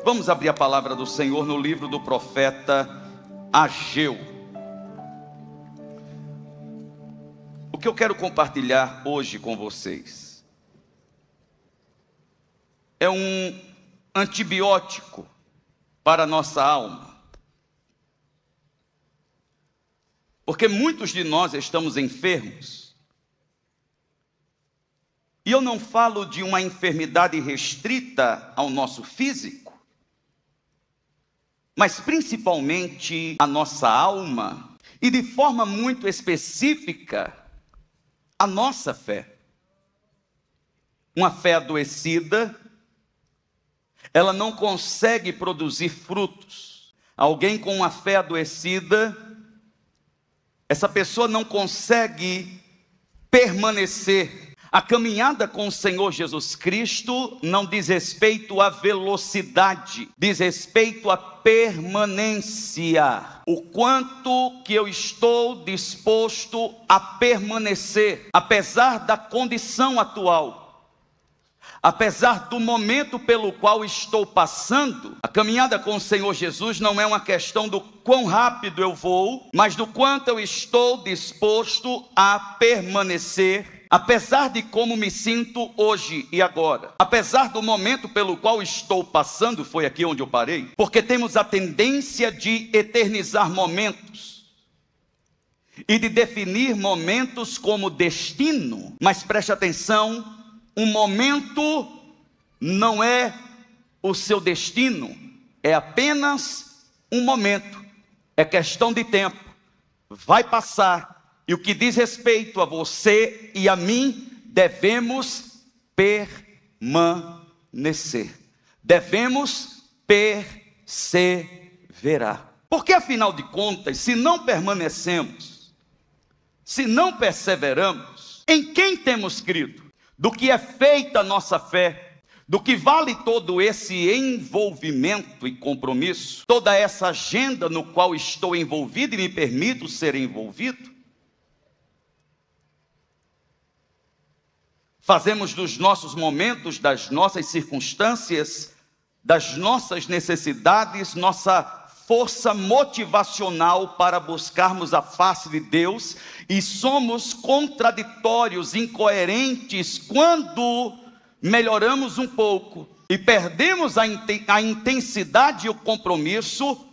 Vamos abrir a palavra do Senhor no livro do profeta Ageu. O que eu quero compartilhar hoje com vocês é um antibiótico para a nossa alma. Porque muitos de nós estamos enfermos. E eu não falo de uma enfermidade restrita ao nosso físico, mas principalmente a nossa alma e de forma muito específica a nossa fé. Uma fé adoecida, ela não consegue produzir frutos. Alguém com uma fé adoecida, essa pessoa não consegue permanecer. A caminhada com o Senhor Jesus Cristo não diz respeito à velocidade, diz respeito à permanência. O quanto que eu estou disposto a permanecer, apesar da condição atual, apesar do momento pelo qual estou passando. A caminhada com o Senhor Jesus não é uma questão do quão rápido eu vou, mas do quanto eu estou disposto a permanecer, apesar de como me sinto hoje e agora, apesar do momento pelo qual estou passando. Foi aqui onde eu parei, porque temos a tendência de eternizar momentos e de definir momentos como destino. Mas preste atenção, um momento não é o seu destino, é apenas um momento, é questão de tempo, vai passar. E o que diz respeito a você e a mim, devemos permanecer, devemos perseverar. Porque afinal de contas, se não permanecemos, se não perseveramos, em quem temos crido? Do que é feita a nossa fé? Do que vale todo esse envolvimento e compromisso? Toda essa agenda no qual estou envolvido e me permito ser envolvido? Fazemos dos nossos momentos, das nossas circunstâncias, das nossas necessidades, nossa força motivacional para buscarmos a face de Deus, e somos contraditórios, incoerentes, quando melhoramos um pouco e perdemos a intensidade e o compromisso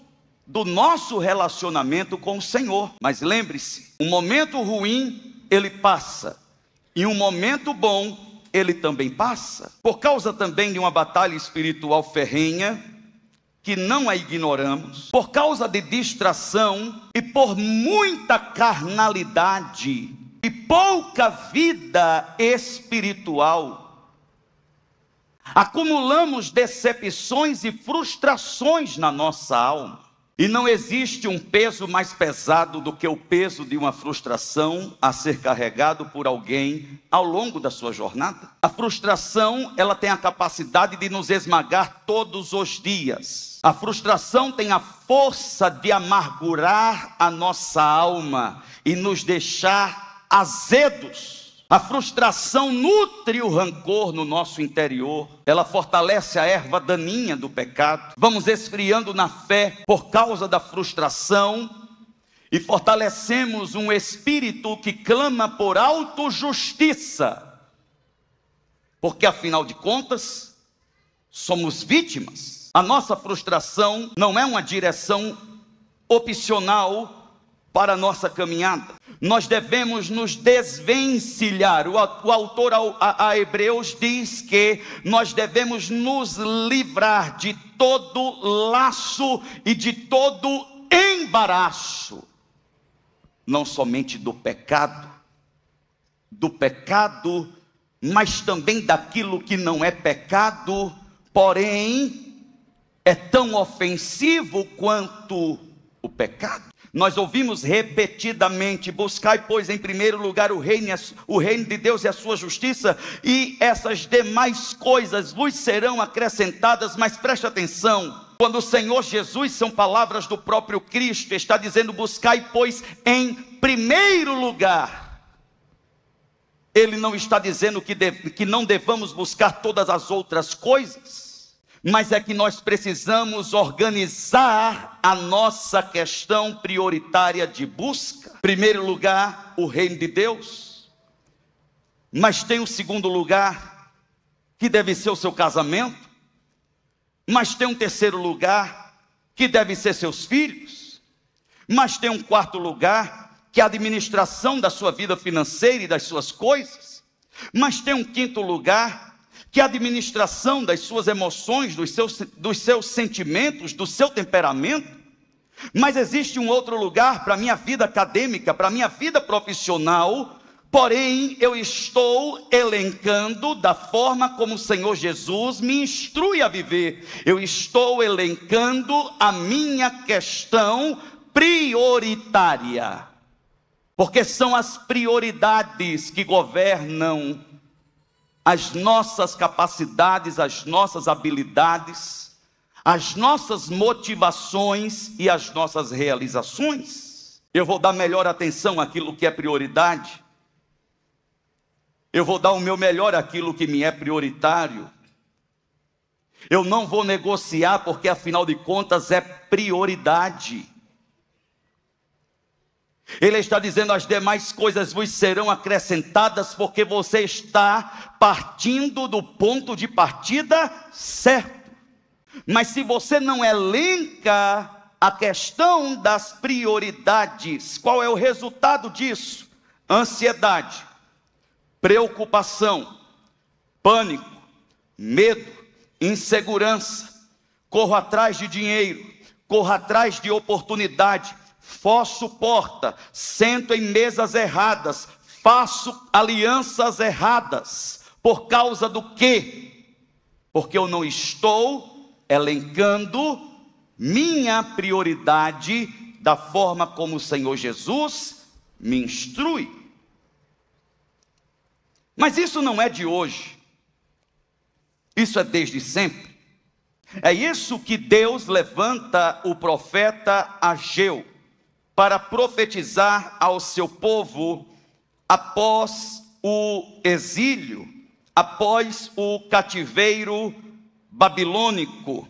do nosso relacionamento com o Senhor. Mas lembre-se, um momento ruim, ele passa. E um momento bom, ele também passa. Por causa também de uma batalha espiritual ferrenha, que não a ignoramos, por causa de distração e por muita carnalidade e pouca vida espiritual, acumulamos decepções e frustrações na nossa alma. E não existe um peso mais pesado do que o peso de uma frustração a ser carregado por alguém ao longo da sua jornada. A frustração, ela tem a capacidade de nos esmagar todos os dias. A frustração tem a força de amargurar a nossa alma e nos deixar azedos. A frustração nutre o rancor no nosso interior. Ela fortalece a erva daninha do pecado. Vamos esfriando na fé por causa da frustração e fortalecemos um espírito que clama por autojustiça. Porque afinal de contas, somos vítimas. A nossa frustração não é uma direção opcional para a nossa caminhada. Nós devemos nos desvencilhar. O autor a Hebreus diz que nós devemos nos livrar de todo laço e de todo embaraço, não somente do pecado, mas também daquilo que não é pecado, porém é tão ofensivo quanto o pecado. Nós ouvimos repetidamente: buscai, pois, em primeiro lugar o reino de Deus e a sua justiça, e essas demais coisas vos serão acrescentadas. Mas preste atenção, quando o Senhor Jesus, são palavras do próprio Cristo, está dizendo: buscai, pois, em primeiro lugar. Ele não está dizendo que não devamos buscar todas as outras coisas, mas é que nós precisamos organizar a nossa questão prioritária de busca. Em primeiro lugar, o reino de Deus, mas tem um segundo lugar, que deve ser o seu casamento, mas tem um terceiro lugar, que deve ser seus filhos, mas tem um quarto lugar, que é a administração da sua vida financeira e das suas coisas, mas tem um quinto lugar, que é a administração das suas emoções, dos seus sentimentos, do seu temperamento. Mas existe um outro lugar para a minha vida acadêmica, para a minha vida profissional, porém eu estou elencando da forma como o Senhor Jesus me instrui a viver. Eu estou elencando a minha questão prioritária, porque são as prioridades que governam as nossas capacidades, as nossas habilidades, as nossas motivações e as nossas realizações. Eu vou dar melhor atenção àquilo que é prioridade. Eu vou dar o meu melhor àquilo que me é prioritário. Eu não vou negociar, porque afinal de contas é prioridade. Ele está dizendo: as demais coisas vos serão acrescentadas, porque você está partindo do ponto de partida certo. Mas se você não elenca a questão das prioridades, qual é o resultado disso? Ansiedade, preocupação, pânico, medo, insegurança. Corro atrás de dinheiro, corro atrás de oportunidade, forço porta, sento em mesas erradas, faço alianças erradas. Por causa do quê? Porque eu não estou elencando minha prioridade da forma como o Senhor Jesus me instrui. Mas isso não é de hoje, isso é desde sempre. É isso que Deus levanta o profeta Ageu para profetizar ao seu povo após o exílio, após o cativeiro babilônico.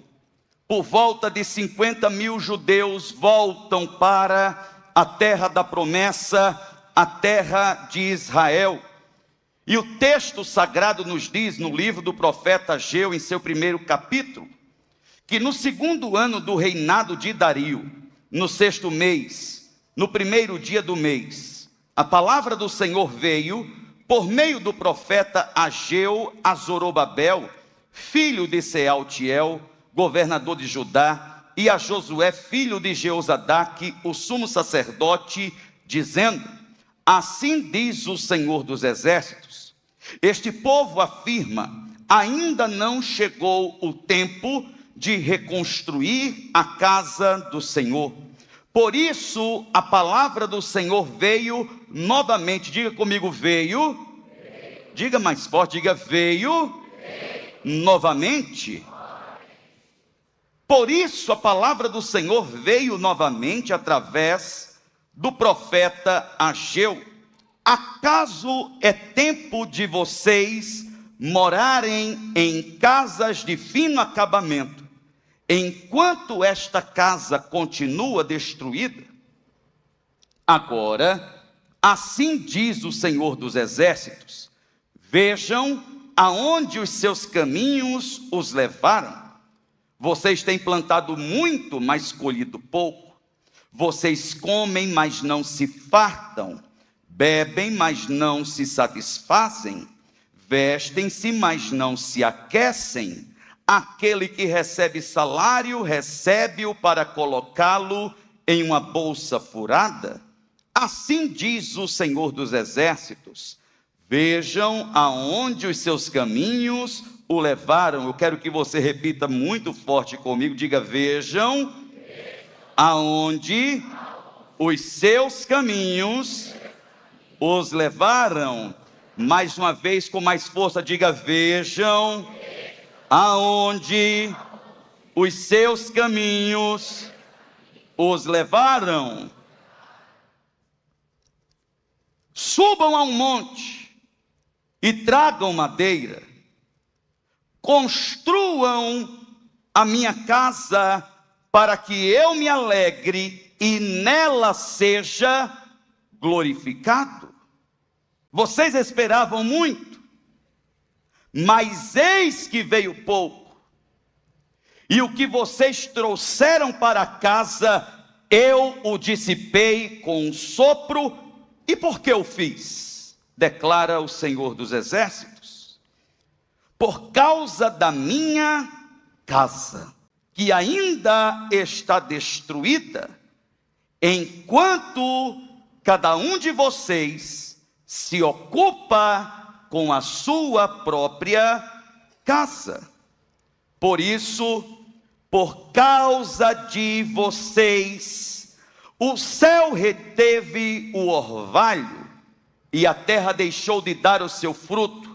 Por volta de 50.000 judeus voltam para a terra da promessa, a terra de Israel. E o texto sagrado nos diz, no livro do profeta Ageu, em seu primeiro capítulo, que no segundo ano do reinado de Dario, no sexto mês, no primeiro dia do mês, a palavra do Senhor veio por meio do profeta Ageu a Zorobabel, filho de Sealtiel, governador de Judá, e a Josué, filho de Jeozadak, o sumo sacerdote, dizendo: assim diz o Senhor dos exércitos, este povo afirma, ainda não chegou o tempo de reconstruir a casa do Senhor. Por isso a palavra do Senhor veio novamente. Diga comigo: veio. Diga mais forte, diga: veio novamente. Por isso a palavra do Senhor veio novamente através do profeta Ageu. Acaso é tempo de vocês morarem em casas de fino acabamento, enquanto esta casa continua destruída? Agora, assim diz o Senhor dos exércitos: vejam aonde os seus caminhos os levaram. Vocês têm plantado muito, mas colhido pouco. Vocês comem, mas não se fartam. Bebem, mas não se satisfazem. Vestem-se, mas não se aquecem. Aquele que recebe salário, recebe-o para colocá-lo em uma bolsa furada. Assim diz o Senhor dos exércitos: vejam aonde os seus caminhos o levaram. Eu quero que você repita muito forte comigo, diga: vejam aonde os seus caminhos os levaram. Mais uma vez, com mais força, diga: vejam aonde os seus caminhos os levaram. Subam a um monte e tragam madeira, construam a minha casa para que eu me alegre e nela seja glorificado. Vocês esperavam muito, mas eis que veio pouco, e o que vocês trouxeram para casa, eu o dissipei com um sopro. E por que eu fiz? Declara o Senhor dos Exércitos. Por causa da minha casa, que ainda está destruída, enquanto cada um de vocês se ocupa com a sua própria casa. Por isso, por causa de vocês, o céu reteve o orvalho, e a terra deixou de dar o seu fruto.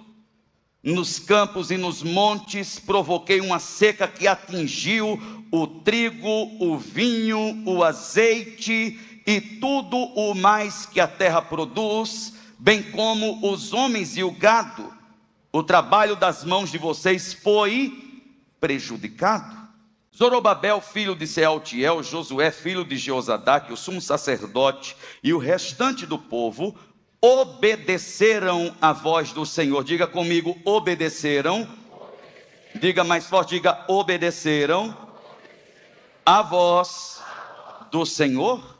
Nos campos e nos montes provoquei uma seca que atingiu o trigo, o vinho, o azeite e tudo o mais que a terra produz, bem como os homens e o gado. O trabalho das mãos de vocês foi prejudicado. Zorobabel, filho de Sealtiel, Josué, filho de Jeozadak, o sumo sacerdote e o restante do povo obedeceram a voz do Senhor. Diga comigo, obedeceram. Diga mais forte, diga, obedeceram a voz do Senhor.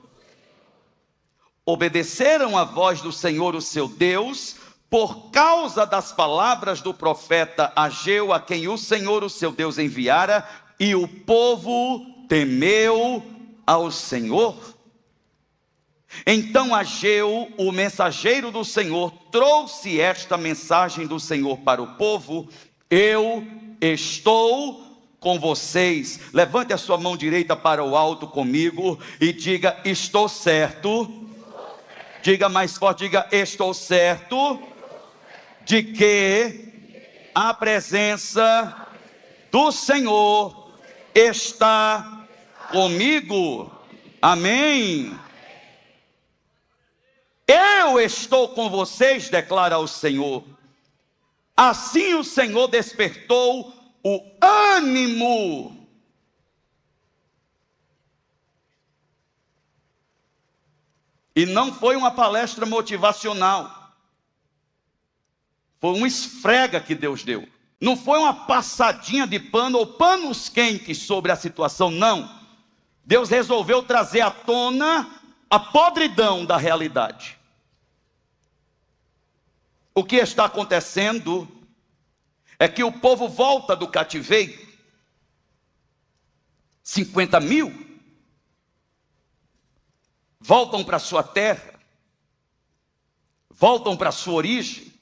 Obedeceram a voz do Senhor, o seu Deus, por causa das palavras do profeta Ageu, a quem o Senhor, o seu Deus, enviara, e o povo temeu ao Senhor. Então Ageu, o mensageiro do Senhor, trouxe esta mensagem do Senhor para o povo: eu estou com vocês. Levante a sua mão direita para o alto comigo e diga, estou certo. Diga mais forte, diga, estou certo de que a presença do Senhor está comigo. Amém. Eu estou com vocês, declara o Senhor. Assim o Senhor despertou o ânimo. E não foi uma palestra motivacional. Foi um esfrega que Deus deu. Não foi uma passadinha de pano ou panos quentes sobre a situação, não. Deus resolveu trazer à tona a podridão da realidade. O que está acontecendo é que o povo volta do cativeiro, 50 mil, voltam para sua terra, voltam para sua origem,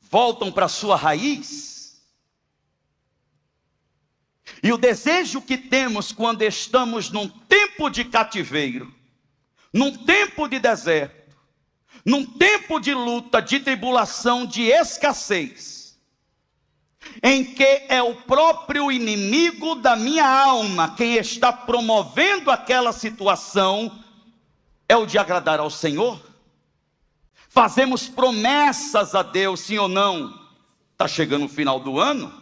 voltam para sua raiz. E o desejo que temos quando estamos num tempo de cativeiro, num tempo de deserto, num tempo de luta, de tribulação, de escassez, em que é o próprio inimigo da minha alma quem está promovendo aquela situação, é o de agradar ao Senhor. Fazemos promessas a Deus, sim ou não? Está chegando o final do ano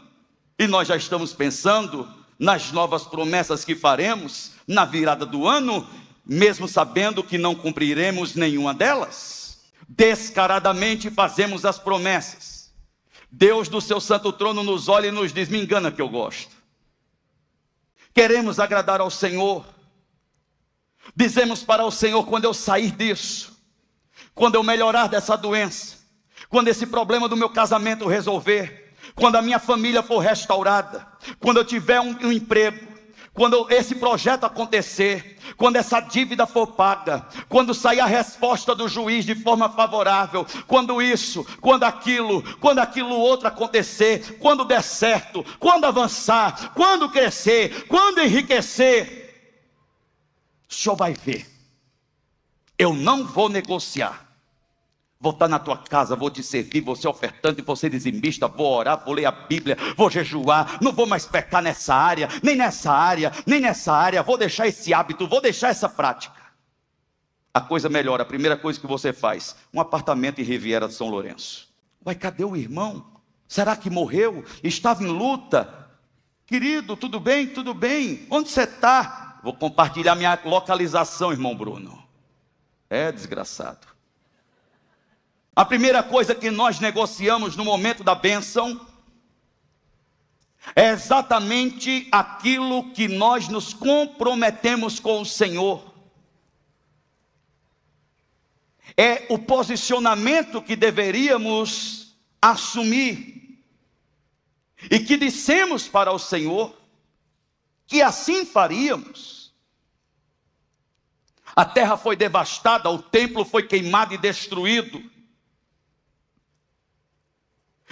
e nós já estamos pensando nas novas promessas que faremos na virada do ano, mesmo sabendo que não cumpriremos nenhuma delas. Descaradamente fazemos as promessas. Deus do seu santo trono nos olha e nos diz, me engana que eu gosto. Queremos agradar ao Senhor. Dizemos para o Senhor, quando eu sair disso, quando eu melhorar dessa doença, quando esse problema do meu casamento resolver, quando a minha família for restaurada, quando eu tiver um emprego, quando esse projeto acontecer, quando essa dívida for paga, quando sair a resposta do juiz de forma favorável, quando isso, quando aquilo outro acontecer, quando der certo, quando avançar, quando crescer, quando enriquecer, o Senhor vai ver. Eu não vou negociar. Vou estar na tua casa, vou te servir, vou ser ofertante, vou ser dizimista, vou orar, vou ler a Bíblia, vou jejuar, não vou mais pecar nessa área, nem nessa área, nem nessa área, vou deixar esse hábito, vou deixar essa prática. A coisa melhora, a primeira coisa que você faz, um apartamento em Riviera de São Lourenço. Uai, cadê o irmão? Será que morreu? Estava em luta? Querido, tudo bem? Tudo bem. Onde você está? Vou compartilhar minha localização, irmão Bruno. É desgraçado. A primeira coisa que nós negociamos no momento da bênção é exatamente aquilo que nós nos comprometemos com o Senhor. É o posicionamento que deveríamos assumir. E que dissemos para o Senhor que assim faríamos. A terra foi devastada, o templo foi queimado e destruído.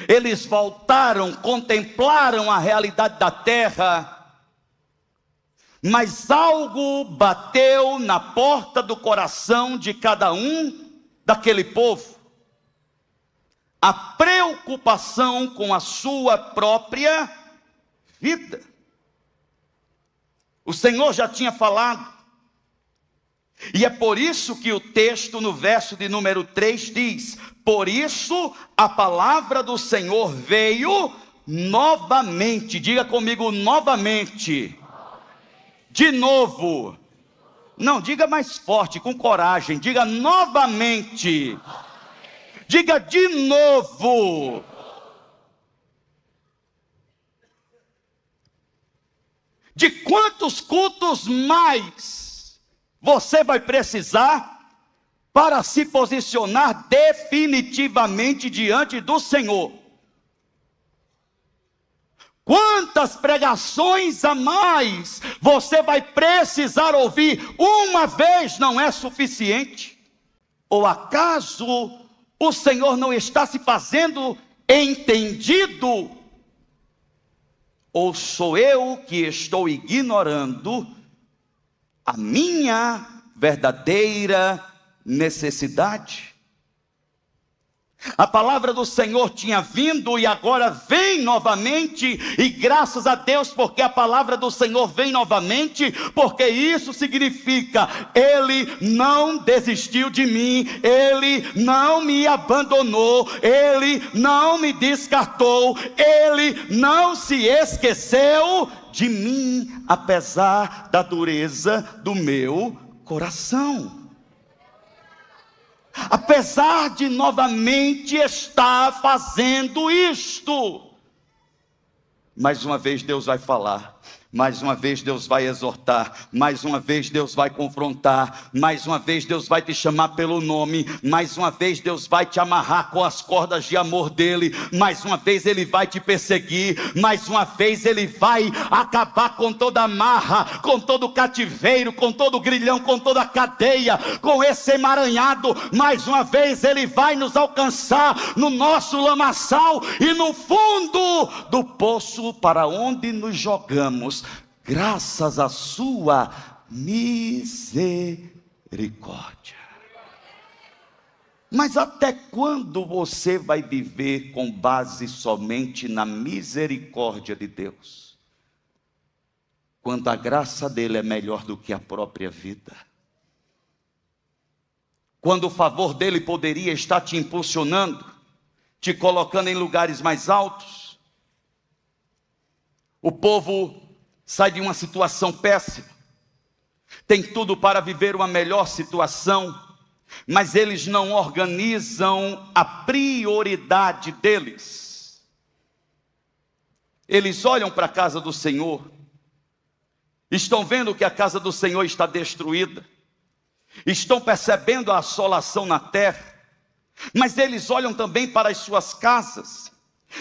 Eles voltaram, contemplaram a realidade da terra, mas algo bateu na porta do coração de cada um daquele povo. A preocupação com a sua própria vida. O Senhor já tinha falado. E é por isso que o texto no verso de número 3 diz: por isso a palavra do Senhor veio novamente. Diga comigo, novamente. De novo. Não, diga mais forte, com coragem. Diga novamente. Diga de novo. De quantos cultos mais você vai precisar para se posicionar definitivamente diante do Senhor? Quantas pregações a mais você vai precisar ouvir? Uma vez não é suficiente? Ou acaso o Senhor não está se fazendo entendido? Ou sou eu que estou ignorando a minha verdadeira necessidade? A palavra do Senhor tinha vindo e agora vem novamente, e graças a Deus, porque a palavra do Senhor vem novamente, porque isso significa: Ele não desistiu de mim, Ele não me abandonou, Ele não me descartou, Ele não se esqueceu de mim, apesar da dureza do meu coração. Apesar de novamente estar fazendo isto, mais uma vez Deus vai falar, mais uma vez Deus vai exortar, mais uma vez Deus vai confrontar, mais uma vez Deus vai te chamar pelo nome, mais uma vez Deus vai te amarrar com as cordas de amor dele, mais uma vez Ele vai te perseguir, mais uma vez Ele vai acabar com toda amarra, com todo o cativeiro, com todo o grilhão, com toda a cadeia, com esse emaranhado. Mais uma vez Ele vai nos alcançar no nosso lamaçal e no fundo do poço para onde nos jogamos, graças à sua misericórdia. Mas até quando você vai viver com base somente na misericórdia de Deus, quando a graça dele é melhor do que a própria vida? Quando o favor dele poderia estar te impulsionando, te colocando em lugares mais altos? O povo sai de uma situação péssima, tem tudo para viver uma melhor situação, mas eles não organizam a prioridade deles. Eles olham para a casa do Senhor, estão vendo que a casa do Senhor está destruída, estão percebendo a assolação na terra, mas eles olham também para as suas casas,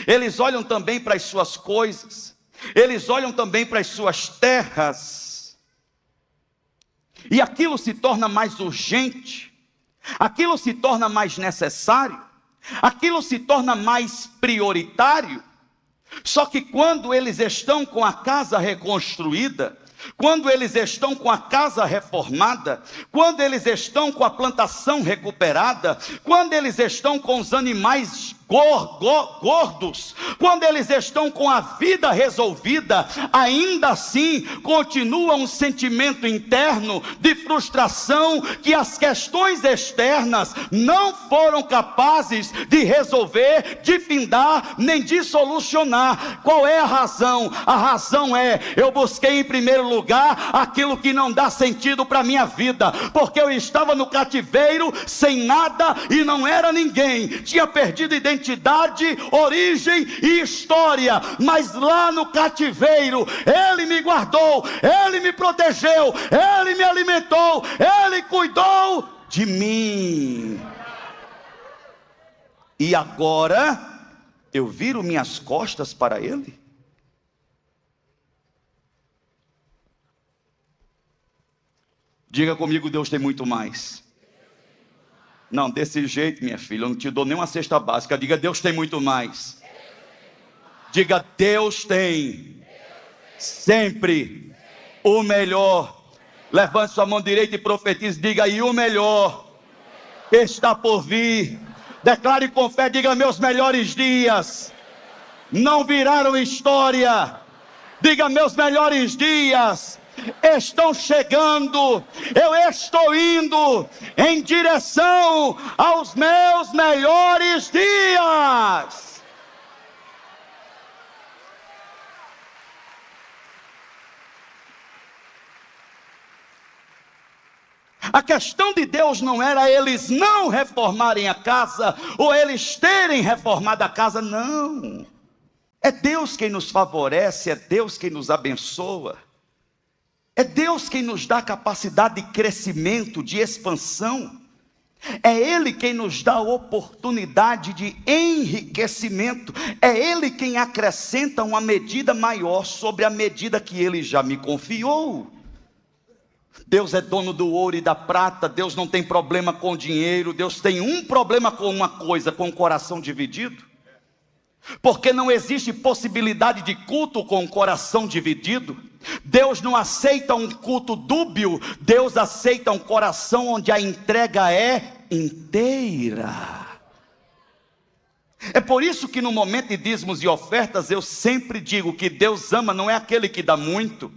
eles olham também para as suas coisas, eles olham também para as suas terras, e aquilo se torna mais urgente, aquilo se torna mais necessário, aquilo se torna mais prioritário. Só que quando eles estão com a casa reconstruída, quando eles estão com a casa reformada, quando eles estão com a plantação recuperada, quando eles estão com os animais gordos, quando eles estão com a vida resolvida, ainda assim continua um sentimento interno de frustração que as questões externas não foram capazes de resolver, de findar, nem de solucionar. Qual é a razão? A razão é: eu busquei em primeiro lugar aquilo que não dá sentido para a minha vida, porque eu estava no cativeiro sem nada e não era ninguém, tinha perdido identidade, origem e história, mas lá no cativeiro Ele me guardou, Ele me protegeu, Ele me alimentou, Ele cuidou de mim. E agora eu viro minhas costas para Ele? Diga comigo: Deus tem muito mais. Não, desse jeito, minha filha, eu não te dou nem uma cesta básica. Diga: Deus tem muito mais. Diga: Deus tem sempre o melhor. Levante sua mão direita e profetize. Diga: e o melhor está por vir. Declare com fé. Diga: meus melhores dias não viraram história. Diga: meus melhores dias estão chegando. Eu estou indo em direção aos meus melhores dias. A questão de Deus não era eles não reformarem a casa, ou eles terem reformado a casa, não. É Deus quem nos favorece, é Deus quem nos abençoa. É Deus quem nos dá capacidade de crescimento, de expansão. É Ele quem nos dá a oportunidade de enriquecimento. É Ele quem acrescenta uma medida maior sobre a medida que Ele já me confiou. Deus é dono do ouro e da prata. Deus não tem problema com dinheiro. Deus tem um problema com uma coisa: com o coração dividido. Porque não existe possibilidade de culto com o coração dividido. Deus não aceita um culto dúbio. Deus aceita um coração onde a entrega é inteira. É por isso que no momento de dízimos e ofertas eu sempre digo que Deus ama não é aquele que dá muito,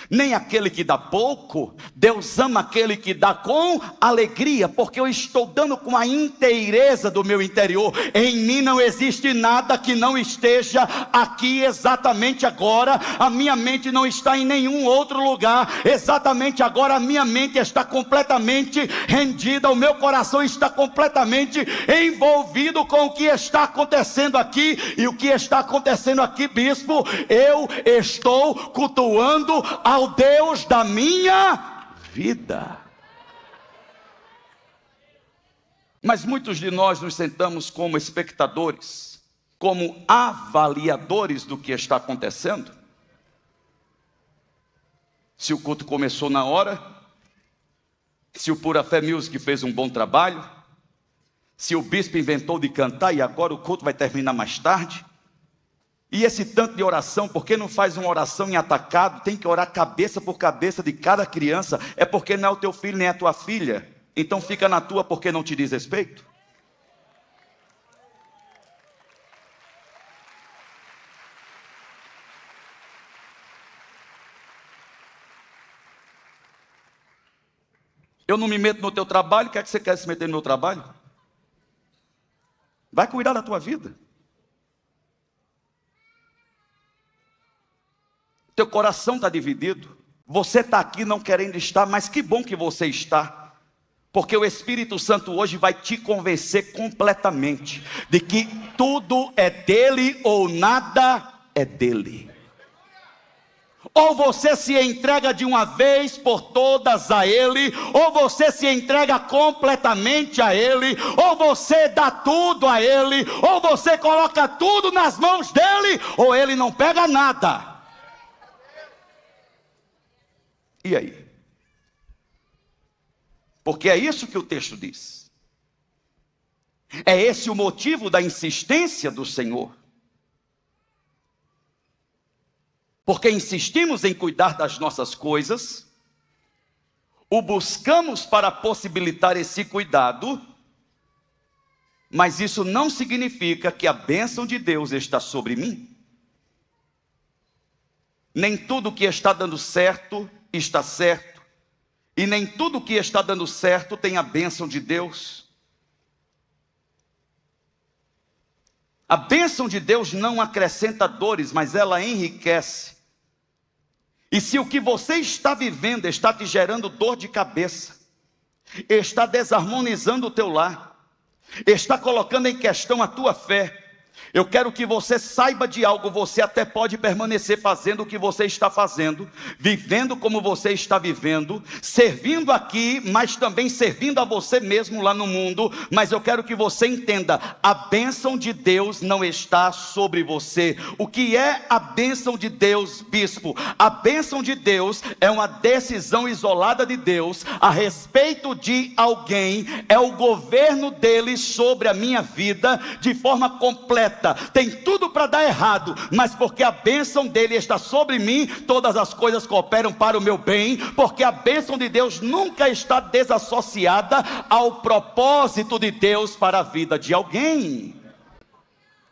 nem aquele que dá pouco. Deus ama aquele que dá com alegria, porque eu estou dando com a inteireza do meu interior. Em mim não existe nada que não esteja aqui exatamente agora. A minha mente não está em nenhum outro lugar. Exatamente agora a minha mente está completamente rendida, o meu coração está completamente envolvido com o que está acontecendo aqui. E o que está acontecendo aqui, bispo? Eu estou cultuando ao Deus da minha vida. Mas muitos de nós nos sentamos como espectadores, como avaliadores do que está acontecendo. Se o culto começou na hora, se o Pura Fé Music fez um bom trabalho, se o bispo inventou de cantar e agora o culto vai terminar mais tarde. E esse tanto de oração, por que não faz uma oração em atacado? Tem que orar cabeça por cabeça de cada criança. É porque não é o teu filho nem a tua filha. Então fica na tua, porque não te diz respeito. Eu não me meto no teu trabalho. O que é que você quer se meter no meu trabalho? Vai cuidar da tua vida. Teu coração está dividido. Você está aqui não querendo estar, mas que bom que você está. Porque o Espírito Santo hoje vai te convencer completamente de que tudo é dele ou nada é dele. Ou você se entrega de uma vez por todas a Ele, ou você se entrega completamente a Ele, ou você dá tudo a Ele, ou você coloca tudo nas mãos dele, ou Ele não pega nada. E aí? Porque é isso que o texto diz. É esse o motivo da insistência do Senhor. Porque insistimos em cuidar das nossas coisas, o buscamos para possibilitar esse cuidado, Mas isso não significa que a bênção de Deus está sobre mim. Nem tudo que está dando certo está certo. E nem tudo que está dando certo tem a bênção de Deus. A bênção de Deus não acrescenta dores, mas ela enriquece. E se o que você está vivendo está te gerando dor de cabeça, está desarmonizando o teu lar, está colocando em questão a tua fé, eu quero que você saiba de algo. Você até pode permanecer fazendo o que você está fazendo, vivendo como você está vivendo, servindo aqui, mas também servindo a você mesmo lá no mundo. Mas eu quero que você entenda, a bênção de Deus não está sobre você. O que é a bênção de Deus, bispo? A bênção de Deus é uma decisão isolada de Deus a respeito de alguém, é o governo dele sobre a minha vida de forma completa. Tem tudo para dar errado, mas porque a bênção dele está sobre mim, todas as coisas cooperam para o meu bem, porque a bênção de Deus nunca está desassociada ao propósito de Deus para a vida de alguém.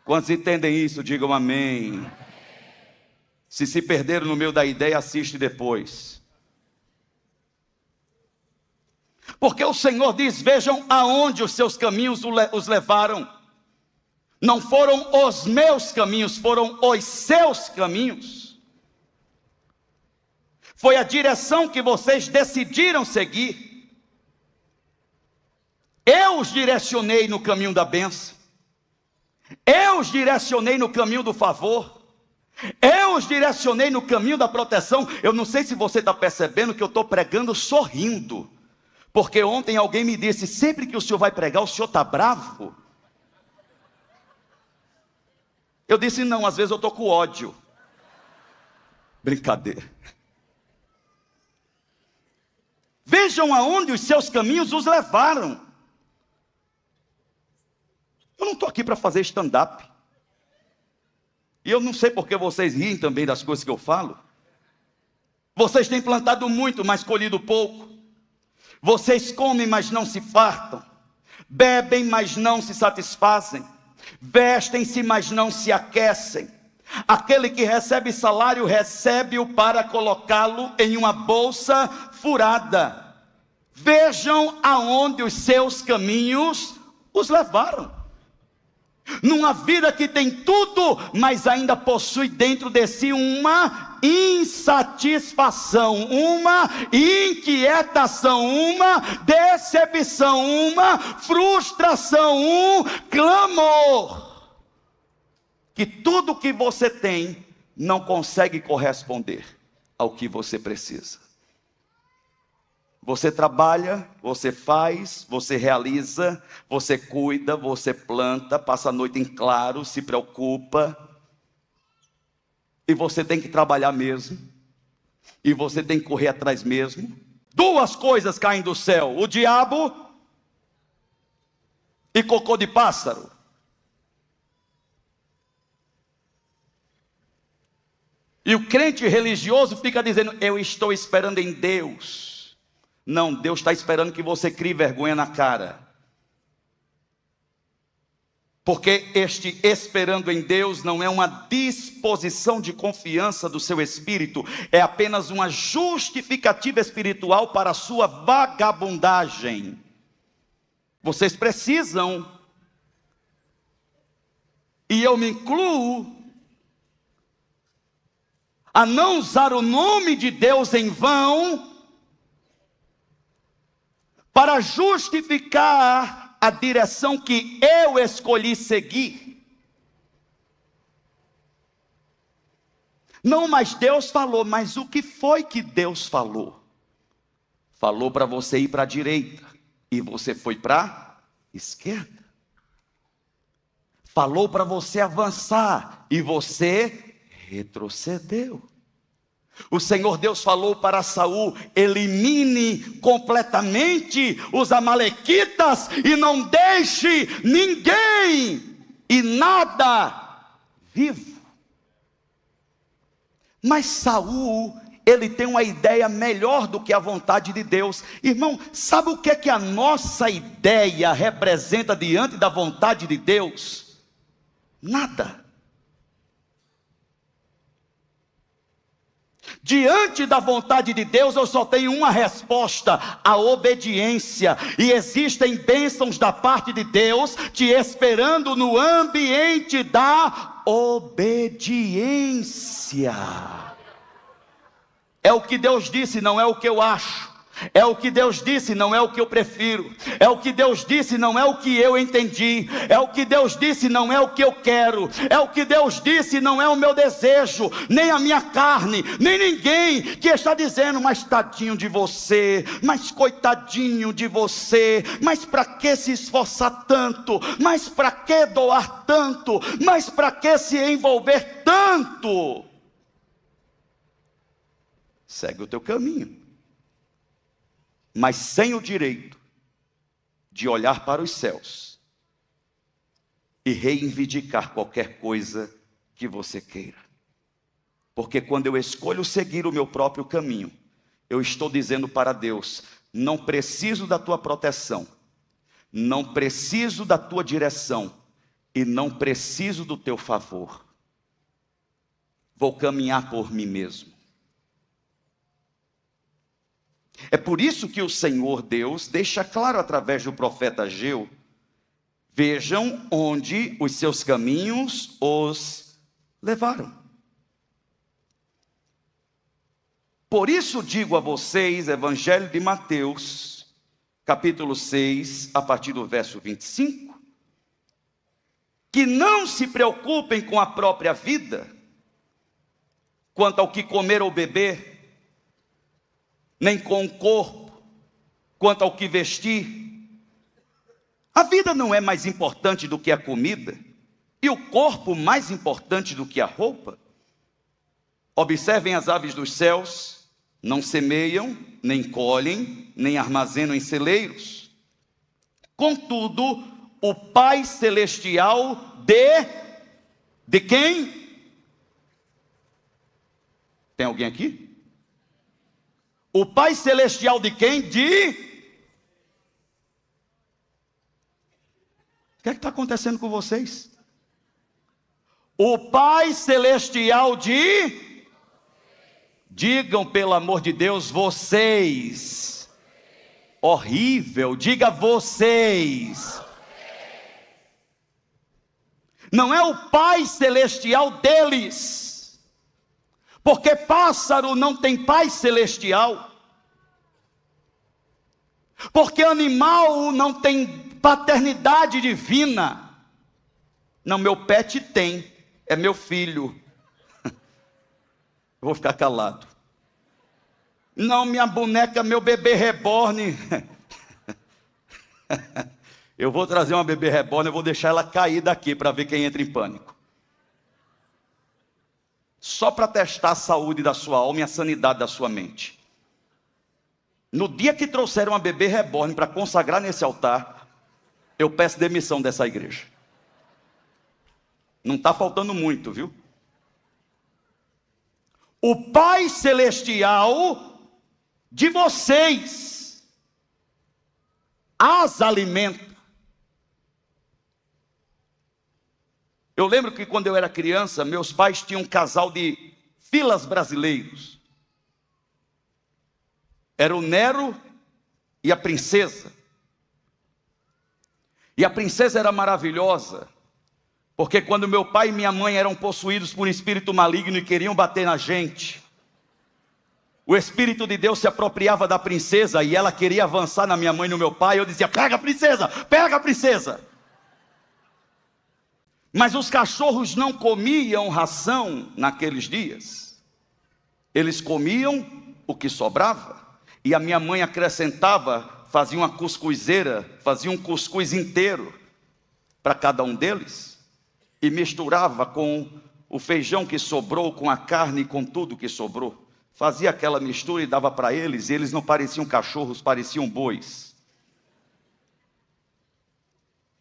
Quantos entendem isso? Digam amém. Se perderam no meio da ideia, assiste depois. Porque o Senhor diz: vejam aonde os seus caminhos os levaram. Não foram os meus caminhos, foram os seus caminhos. Foi a direção que vocês decidiram seguir. Eu os direcionei no caminho da bênção. Eu os direcionei no caminho do favor. Eu os direcionei no caminho da proteção. Eu não sei se você está percebendo que eu estou pregando sorrindo. Porque ontem alguém me disse: sempre que o senhor vai pregar, o senhor está bravo? Eu disse: não, às vezes eu estou com ódio. Brincadeira. Vejam aonde os seus caminhos os levaram. Eu não estou aqui para fazer stand-up. E eu não sei porque vocês riem também das coisas que eu falo. Vocês têm plantado muito, mas colhido pouco. Vocês comem, mas não se fartam. Bebem, mas não se satisfazem. Vestem-se, mas não se aquecem. Aquele que recebe salário, recebe-o para colocá-lo em uma bolsa furada. Vejam aonde os seus caminhos os levaram. Numa vida que tem tudo, mas ainda possui dentro de si uma insatisfação, uma inquietação, uma decepção, uma frustração, um clamor, que tudo que você tem não consegue corresponder ao que você precisa. Você trabalha, você faz, você realiza, você cuida, você planta, passa a noite em claro, se preocupa. E você tem que trabalhar mesmo. E você tem que correr atrás mesmo. Duas coisas caem do céu: o diabo e cocô de pássaro. E o crente religioso fica dizendo: eu estou esperando em Deus. Não, Deus está esperando que você crie vergonha na cara. Porque este esperando em Deus não é uma disposição de confiança do seu espírito, é apenas uma justificativa espiritual para a sua vagabundagem. Vocês precisam, e eu me incluo, a não usar o nome de Deus em vão, para justificar a direção que eu escolhi seguir. Não, mas Deus falou. Mas o que foi que Deus falou? Falou para você ir para a direita, e você foi para a esquerda. Falou para você avançar, e você retrocedeu. O Senhor Deus falou para Saul: elimine completamente os amalequitas e não deixe ninguém e nada vivo. Mas Saul, ele tem uma ideia melhor do que a vontade de Deus. Irmão, sabe o que é que a nossa ideia representa diante da vontade de Deus? Nada. Diante da vontade de Deus eu só tenho uma resposta: a obediência. E existem bênçãos da parte de Deus te esperando no ambiente da obediência. É o que Deus disse, não é o que eu acho. É o que Deus disse, não é o que eu prefiro. É o que Deus disse, não é o que eu entendi. É o que Deus disse, não é o que eu quero. É o que Deus disse, não é o meu desejo, nem a minha carne, nem ninguém que está dizendo: mas tadinho de você, mas coitadinho de você, mas para que se esforçar tanto, mas para que doar tanto, mas para que se envolver tanto? Segue o teu caminho, mas sem o direito de olhar para os céus e reivindicar qualquer coisa que você queira. Porque quando eu escolho seguir o meu próprio caminho, eu estou dizendo para Deus: não preciso da tua proteção, não preciso da tua direção e não preciso do teu favor. Vou caminhar por mim mesmo. É por isso que o Senhor Deus deixa claro através do profeta Ageu: vejam onde os seus caminhos os levaram. Por isso digo a vocês, Evangelho de Mateus, capítulo 6, a partir do verso 25, que não se preocupem com a própria vida, quanto ao que comer ou beber, nem com o corpo, quanto ao que vestir. A vida não é mais importante do que a comida, e o corpo mais importante do que a roupa. Observem as aves dos céus: não semeiam, nem colhem, nem armazenam em celeiros. Contudo, o Pai Celestial de quem? Tem alguém aqui? O Pai Celestial de quem? O que é que está acontecendo com vocês? O Pai Celestial de... Digam, pelo amor de Deus, vocês. Horrível, diga vocês. Não é o Pai Celestial deles. Porque pássaro não tem pai celestial. Porque animal não tem paternidade divina. Não, meu pet tem, é meu filho. Eu vou ficar calado. Não, minha boneca, meu bebê reborn. Eu vou trazer uma bebê reborn, eu vou deixar ela cair daqui para ver quem entra em pânico. Só para testar a saúde da sua alma e a sanidade da sua mente. No dia que trouxeram uma bebê reborn para consagrar nesse altar, eu peço demissão dessa igreja. Não está faltando muito, viu? O Pai Celestial de vocês as alimenta. Eu lembro que quando eu era criança, meus pais tinham um casal de filas brasileiros. Era o Nero e a princesa. E a princesa era maravilhosa, porque quando meu pai e minha mãe eram possuídos por um espírito maligno e queriam bater na gente, o Espírito de Deus se apropriava da princesa e ela queria avançar na minha mãe e no meu pai. Eu dizia: pega a princesa, pega a princesa. Mas os cachorros não comiam ração naqueles dias. Eles comiam o que sobrava. E a minha mãe acrescentava, fazia uma cuscuzeira, fazia um cuscuz inteiro para cada um deles. E misturava com o feijão que sobrou, com a carne e com tudo que sobrou. Fazia aquela mistura e dava para eles. E eles não pareciam cachorros, pareciam bois.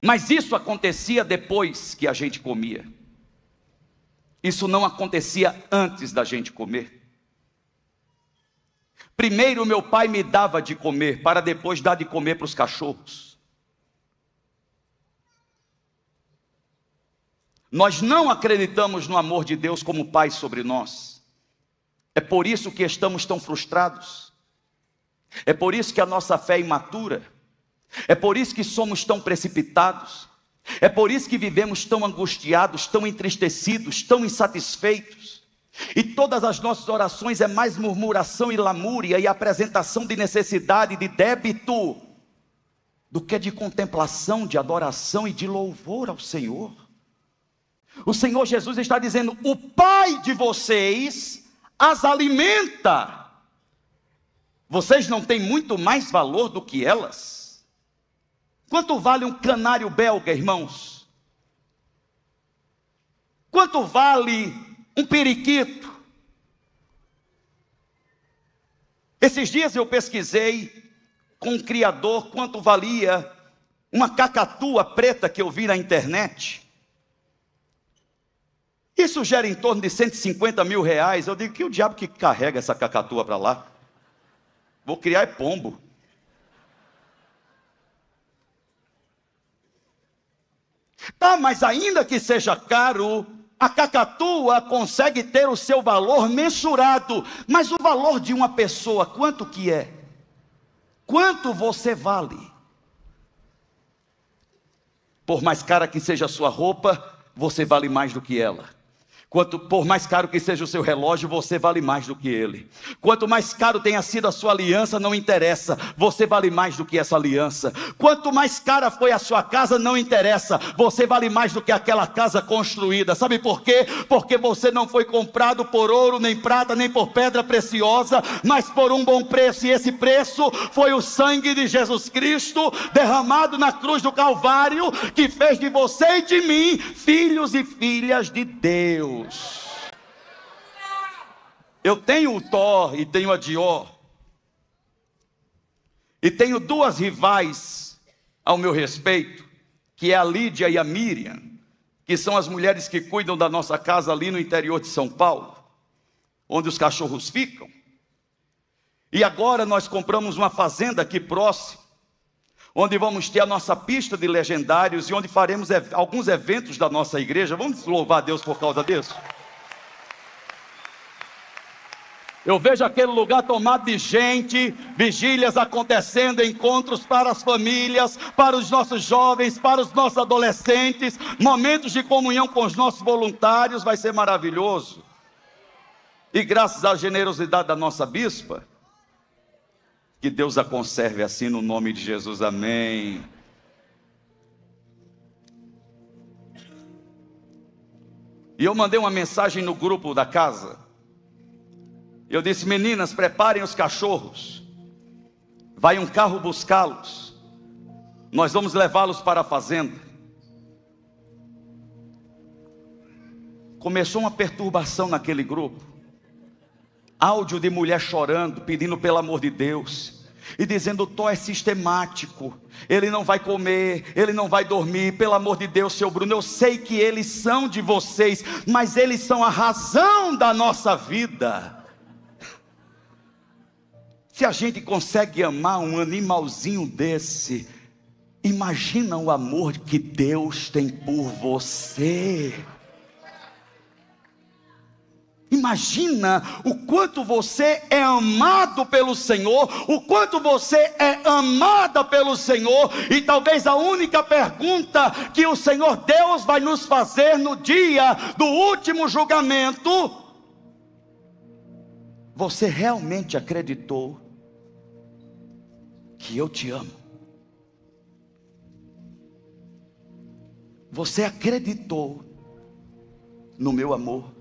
Mas isso acontecia depois que a gente comia. Isso não acontecia antes da gente comer. Primeiro meu pai me dava de comer, para depois dar de comer para os cachorros. Nós não acreditamos no amor de Deus como Pai sobre nós. É por isso que estamos tão frustrados. É por isso que a nossa fé é imatura. É por isso que somos tão precipitados. É por isso que vivemos tão angustiados, tão entristecidos, tão insatisfeitos. E todas as nossas orações é mais murmuração e lamúria e apresentação de necessidade, de débito, do que de contemplação, de adoração e de louvor ao Senhor. O Senhor Jesus está dizendo: o Pai de vocês as alimenta. Vocês não têm muito mais valor do que elas? Quanto vale um canário belga, irmãos? Quanto vale um periquito? Esses dias eu pesquisei com um criador quanto valia uma cacatua preta que eu vi na internet. Isso gera em torno de 150 mil reais. Eu digo: que o diabo que carrega essa cacatua para lá? Vou criar pombo. Tá, mas ainda que seja caro, a cacatua consegue ter o seu valor mensurado. Mas o valor de uma pessoa, quanto que é? Quanto você vale? Por mais cara que seja a sua roupa, você vale mais do que ela. Por mais caro que seja o seu relógio, você vale mais do que ele. Quanto mais caro tenha sido a sua aliança, não interessa, você vale mais do que essa aliança. Quanto mais cara foi a sua casa, não interessa, você vale mais do que aquela casa construída. Sabe por quê? Porque você não foi comprado por ouro, nem prata, nem por pedra preciosa, mas por um bom preço. E esse preço foi o sangue de Jesus Cristo, derramado na cruz do Calvário, que fez de você e de mim filhos e filhas de Deus. Eu tenho o Thor e tenho a Dior, e tenho duas rivais ao meu respeito, que é a Lídia e a Miriam, que são as mulheres que cuidam da nossa casa ali no interior de São Paulo, onde os cachorros ficam. E agora nós compramos uma fazenda aqui próximo, onde vamos ter a nossa pista de legendários e onde faremos alguns eventos da nossa igreja. Vamos louvar a Deus por causa disso. Eu vejo aquele lugar tomado de gente, vigílias acontecendo, encontros para as famílias, para os nossos jovens, para os nossos adolescentes, momentos de comunhão com os nossos voluntários. Vai ser maravilhoso. E graças à generosidade da nossa bispa, que Deus a conserve assim no nome de Jesus, amém. E eu mandei uma mensagem no grupo da casa. Eu disse: meninas, preparem os cachorros. Vai um carro buscá-los. Nós vamos levá-los para a fazenda. Começou uma perturbação naquele grupo. Áudio de mulher chorando, pedindo pelo amor de Deus, e dizendo: o Thor é sistemático, ele não vai comer, ele não vai dormir, pelo amor de Deus, seu Bruno, eu sei que eles são de vocês, mas eles são a razão da nossa vida. Se a gente consegue amar um animalzinho desse, imagina o amor que Deus tem por você. Imagina o quanto você é amado pelo Senhor, o quanto você é amada pelo Senhor. E talvez a única pergunta que o Senhor Deus vai nos fazer no dia do último julgamento: você realmente acreditou que eu te amo? Você acreditou no meu amor?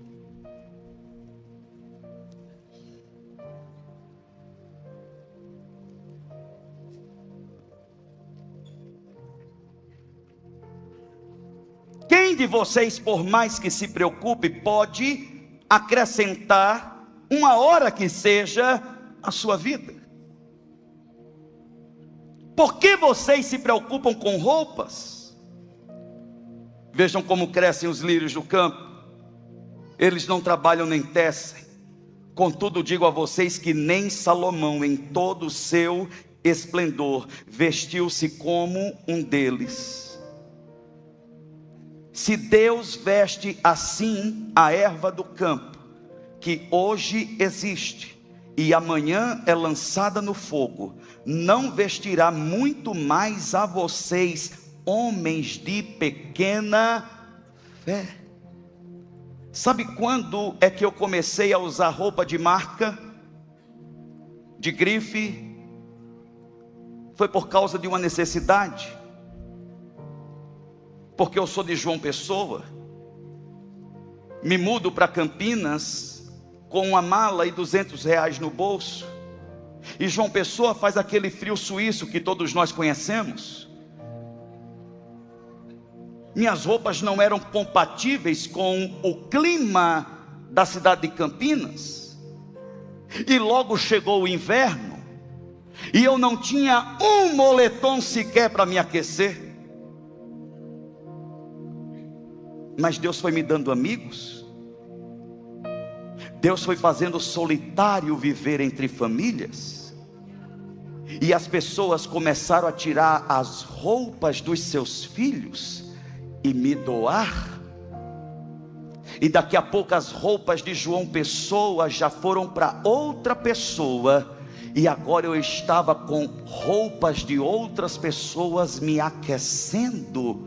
Quem de vocês, por mais que se preocupe, pode acrescentar uma hora que seja à sua vida? Por que vocês se preocupam com roupas? Vejam como crescem os lírios do campo. Eles não trabalham nem tecem. Contudo, digo a vocês que nem Salomão, em todo o seu esplendor, vestiu-se como um deles. Se Deus veste assim a erva do campo, que hoje existe e amanhã é lançada no fogo, não vestirá muito mais a vocês, homens de pequena fé. Sabe quando é que eu comecei a usar roupa de marca, de grife? Foi por causa de uma necessidade. Porque eu sou de João Pessoa, me mudo para Campinas com uma mala e R$200 no bolso, e João Pessoa faz aquele frio suíço que todos nós conhecemos. Minhas roupas não eram compatíveis com o clima da cidade de Campinas, e logo chegou o inverno, e eu não tinha um moletom sequer para me aquecer. Mas Deus foi me dando amigos, Deus foi fazendo solitário viver entre famílias, e as pessoas começaram a tirar as roupas dos seus filhos e me doar. E daqui a pouco as roupas de João Pessoa já foram para outra pessoa, e agora eu estava com roupas de outras pessoas me aquecendo.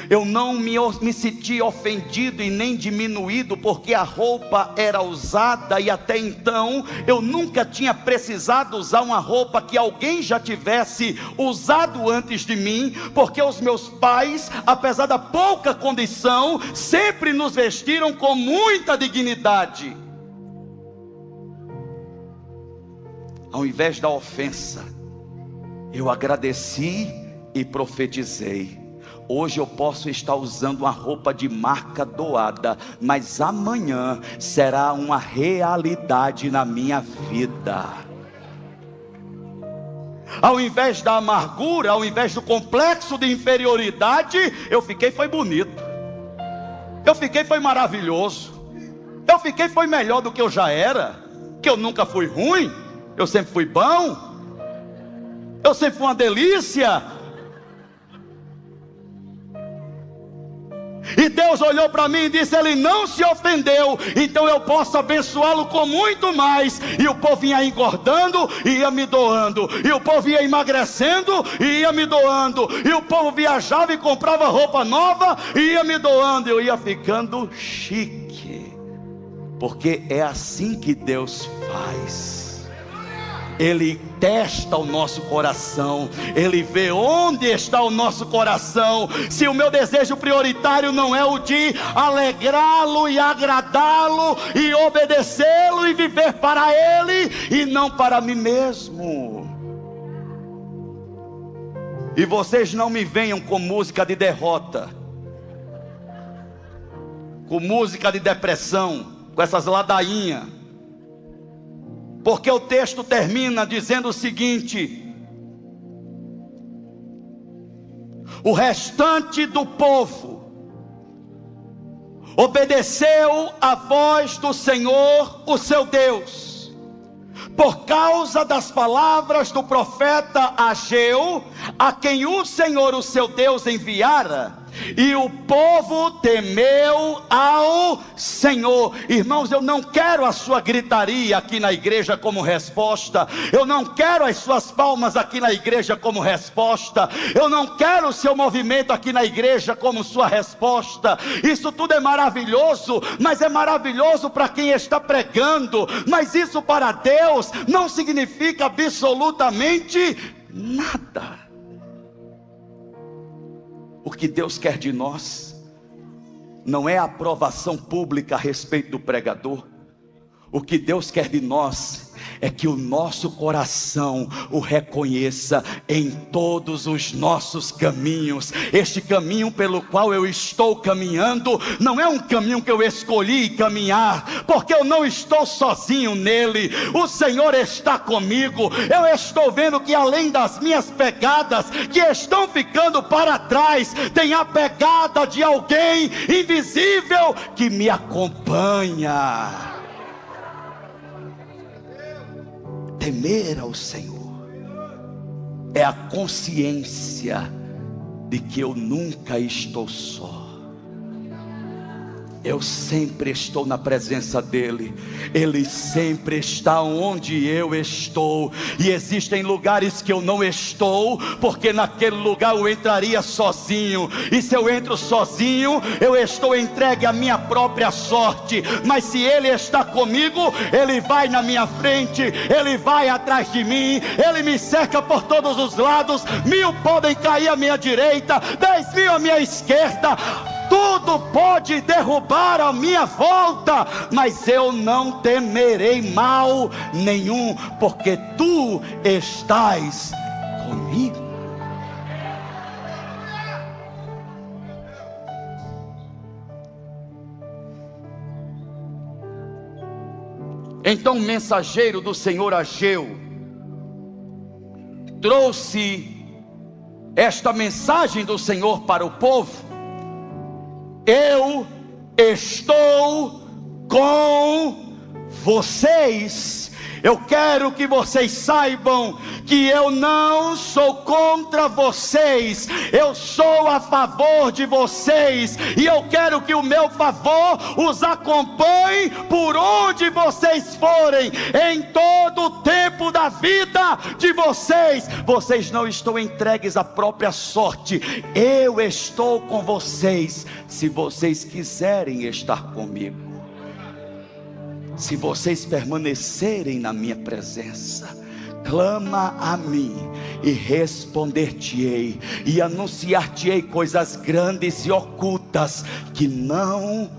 Eu não me senti ofendido e nem diminuído, porque a roupa era usada, e até então eu nunca tinha precisado usar uma roupa que alguém já tivesse usado antes de mim, porque os meus pais, apesar da pouca condição, sempre nos vestiram com muita dignidade. Ao invés da ofensa, eu agradeci e profetizei. Hoje eu posso estar usando uma roupa de marca doada, mas amanhã será uma realidade na minha vida. Ao invés da amargura, ao invés do complexo de inferioridade, eu fiquei foi bonito, eu fiquei foi maravilhoso, eu fiquei foi melhor do que eu já era, que eu nunca fui ruim, eu sempre fui bom, eu sempre fui uma delícia. E Deus olhou para mim e disse: ele não se ofendeu, então eu posso abençoá-lo com muito mais. E o povo ia engordando e ia me doando, e o povo ia emagrecendo e ia me doando, e o povo viajava e comprava roupa nova e ia me doando. Eu ia ficando chique, porque é assim que Deus faz. Ele testa o nosso coração, Ele vê onde está o nosso coração. Se o meu desejo prioritário não é o de alegrá-lo e agradá-lo e obedecê-lo e viver para Ele e não para mim mesmo. E vocês não me venham com música de derrota, com música de depressão, com essas ladainhas, porque o texto termina dizendo o seguinte: o restante do povo obedeceu à voz do Senhor, o seu Deus, por causa das palavras do profeta Ageu, a quem o Senhor, o seu Deus, enviara. E o povo temeu ao Senhor. Irmãos, eu não quero a sua gritaria aqui na igreja como resposta, eu não quero as suas palmas aqui na igreja como resposta, eu não quero o seu movimento aqui na igreja como sua resposta. Isso tudo é maravilhoso, mas é maravilhoso para quem está pregando, mas isso para Deus não significa absolutamente nada. O que Deus quer de nós não é a aprovação pública a respeito do pregador. O que Deus quer de nós é que o nosso coração o reconheça em todos os nossos caminhos. Este caminho pelo qual eu estou caminhando não é um caminho que eu escolhi caminhar, porque eu não estou sozinho nele. O Senhor está comigo. Eu estou vendo que além das minhas pegadas que estão ficando para trás, tem a pegada de alguém invisível que me acompanha. Temer ao Senhor é a consciência de que eu nunca estou só. Eu sempre estou na presença dEle. Ele sempre está onde eu estou. E existem lugares que eu não estou, porque naquele lugar eu entraria sozinho. E se eu entro sozinho, eu estou entregue à minha própria sorte. Mas se Ele está comigo, Ele vai na minha frente, Ele vai atrás de mim, Ele me cerca por todos os lados. 1000 podem cair à minha direita, 10.000 à minha esquerda. Tudo pode derrubar a minha volta, mas eu não temerei mal nenhum, porque tu estás comigo. Então o mensageiro do Senhor Ageu trouxe esta mensagem do Senhor para o povo: eu estou com vocês. Eu quero que vocês saibam que eu não sou contra vocês, eu sou a favor de vocês, e eu quero que o meu favor os acompanhe por onde vocês forem, em todo o tempo da vida de vocês. Vocês não estão entregues à própria sorte, eu estou com vocês, se vocês quiserem estar comigo. Se vocês permanecerem na minha presença, clama a mim e responder-te-ei, e anunciar-te-ei coisas grandes e ocultas que não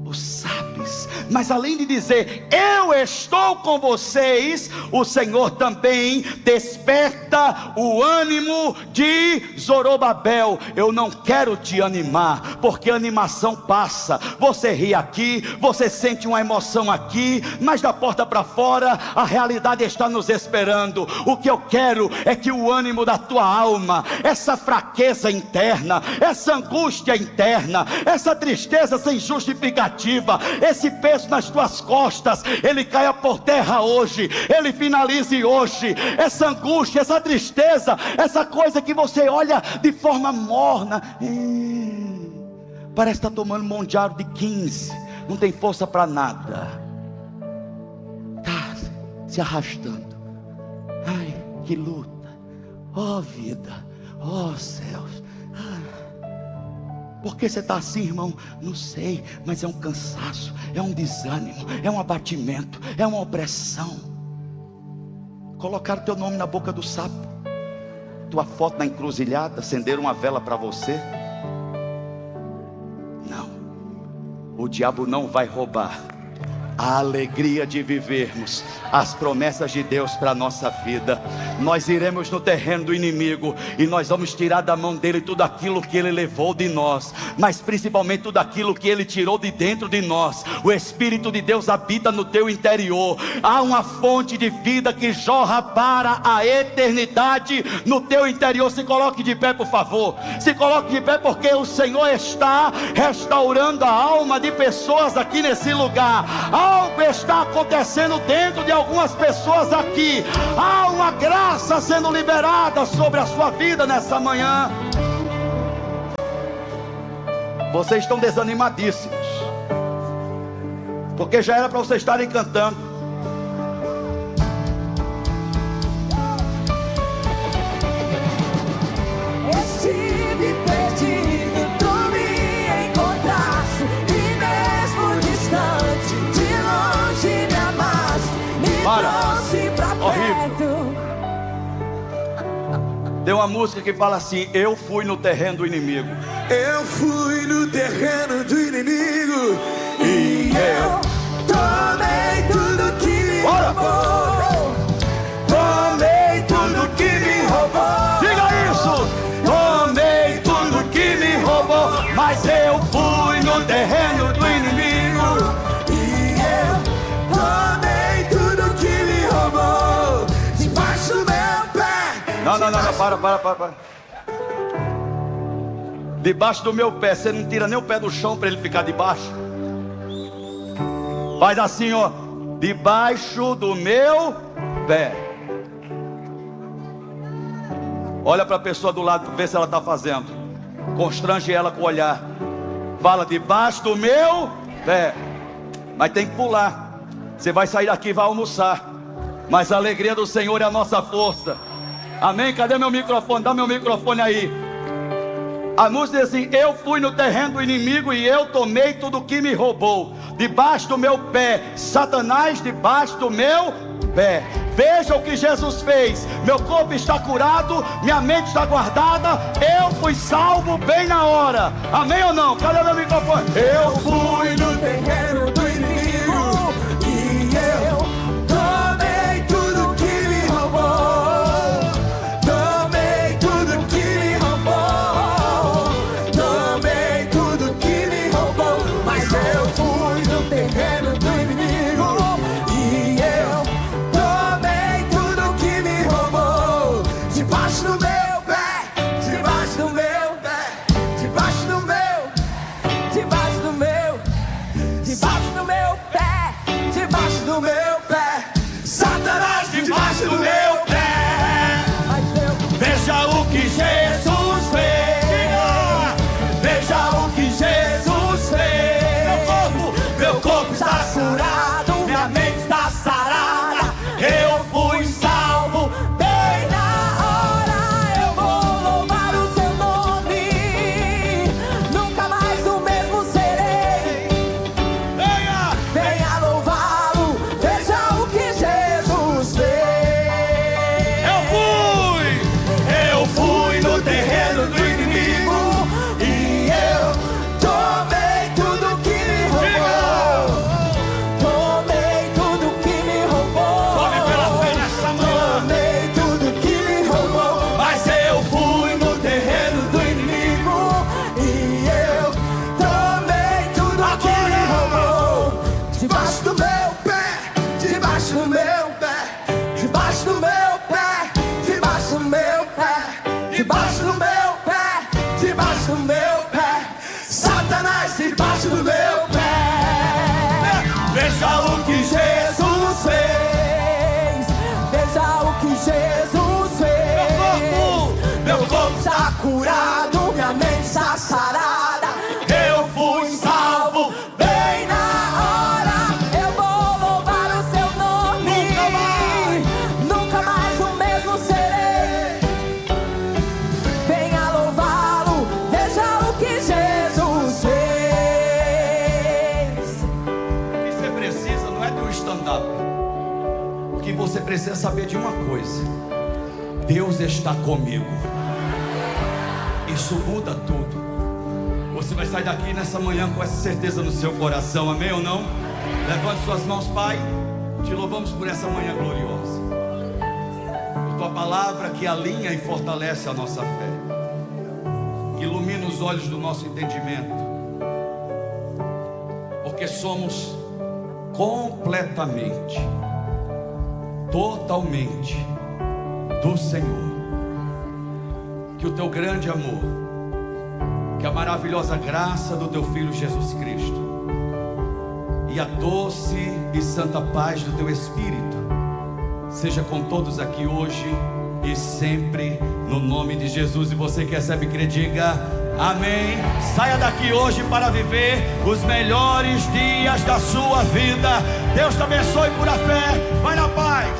o sabes. Mas além de dizer eu estou com vocês, o Senhor também desperta o ânimo de Zorobabel. Eu não quero te animar, porque a animação passa. Você ri aqui, você sente uma emoção aqui, mas da porta para fora a realidade está nos esperando. O que eu quero é que o ânimo da tua alma, essa fraqueza interna, essa angústia interna, essa tristeza sem justificativa, esse peso nas tuas costas, ele caia por terra hoje, ele finalize hoje. Essa angústia, essa tristeza, essa coisa que você olha de forma morna, parece estar tomando Mondiaro de 15, não tem força para nada, está se arrastando. Ai, que luta, ó vida, ó céus. Por que você está assim, irmão? Não sei, mas é um cansaço, é um desânimo, é um abatimento, é uma opressão. Colocaram teu nome na boca do sapo, tua foto na encruzilhada, acenderam uma vela para você. Não, o diabo não vai roubar a alegria de vivermos as promessas de Deus para a nossa vida. Nós iremos no terreno do inimigo e nós vamos tirar da mão dele tudo aquilo que ele levou de nós, mas principalmente tudo aquilo que ele tirou de dentro de nós. O Espírito de Deus habita no teu interior, há uma fonte de vida que jorra para a eternidade no teu interior. Se coloque de pé, por favor, se coloque de pé, porque o Senhor está restaurando a alma de pessoas aqui nesse lugar. Algo está acontecendo dentro de algumas pessoas aqui. Há uma graça sendo liberada sobre a sua vida nessa manhã. Vocês estão desanimadíssimos, porque já era para vocês estarem cantando. Estive perdido, tu me encontraste, e mesmo distante, de longe me amaste, me trouxe pra perto. Tem uma música que fala assim: eu fui no terreno do inimigo. Eu fui no terreno do inimigo, e eu tomei tudo que me roubou. Tomei tudo que me roubou. Diga isso! Tomei tudo que me roubou, mas eu fui no terreno do inimigo, e eu tomei tudo que me roubou, debaixo do meu pé. Não, para. Debaixo do meu pé, você não tira nem o pé do chão para ele ficar debaixo. Faz assim, ó, debaixo do meu pé. Olha para a pessoa do lado, vê se ela está fazendo. Constrange ela com o olhar. Fala: debaixo do meu pé. Mas tem que pular. Você vai sair daqui e vai almoçar. Mas a alegria do Senhor é a nossa força. Amém? Cadê meu microfone? Dá meu microfone aí. A música diz assim: eu fui no terreno do inimigo e eu tomei tudo que me roubou. Debaixo do meu pé, Satanás debaixo do meu pé. Veja o que Jesus fez. Meu corpo está curado, minha mente está guardada. Eu fui salvo bem na hora. Amém ou não? Cadê meu microfone? Eu fui no terreno do inimigo e eu tomei tudo que me roubou. Tomei tudo que me roubou. Tomei tudo que me roubou. Mas eu fui no terreno do inimigo e eu tomei tudo que me roubou. Debaixo do meu pé, debaixo do meu pé, debaixo do meu, debaixo do meu, debaixo do meu pé, debaixo do meu pé. Satanás debaixo do meu pé. Veja o que Jesus fez. Veja o que Jesus fez. Meu corpo está curado, minha mente está sarada. Eu fui salvo bem na hora. Eu vou louvar o seu nome. Nunca mais o mesmo serei. Venha louvá-lo. Veja o que Jesus fez. Eu fui no terreno do inimigo e eu tomei tudo que me roubou. Tomei tudo que me roubou. Tome pela fé nessa manhã. Tomei tudo que me roubou. Mas eu fui no terreno do inimigo e eu tomei tudo que me roubou. Debaixo do meu pé, debaixo do meu pé, debaixo do meu pé, debaixo do meu pé, debaixo do meu pé, debaixo do meu pé. Satanás debaixo do meu pé. Veja o que Jesus fez. Veja o que Jesus fez. Meu corpo está curado, minha mente está sarada. Eu fui salvo bem na hora. Eu vou louvar o seu nome. Nunca mais o mesmo serei. Venha louvá-lo. Veja o que Jesus fez. O que você precisa não é de um stand-up. O que você precisa saber de uma coisa: Deus está comigo. Isso muda tudo. Você vai sair daqui nessa manhã com essa certeza no seu coração. Amém ou não? Levante suas mãos, Pai. Te louvamos por essa manhã gloriosa, por tua palavra que alinha e fortalece a nossa fé, que ilumina os olhos do nosso entendimento, porque somos completamente, totalmente do Senhor. Que o teu grande amor, que a maravilhosa graça do teu Filho Jesus Cristo e a doce e santa paz do teu Espírito seja com todos aqui hoje e sempre, no nome de Jesus. E você que recebe, que diga amém. Saia daqui hoje para viver os melhores dias da sua vida. Deus te abençoe por a fé. Vai na paz.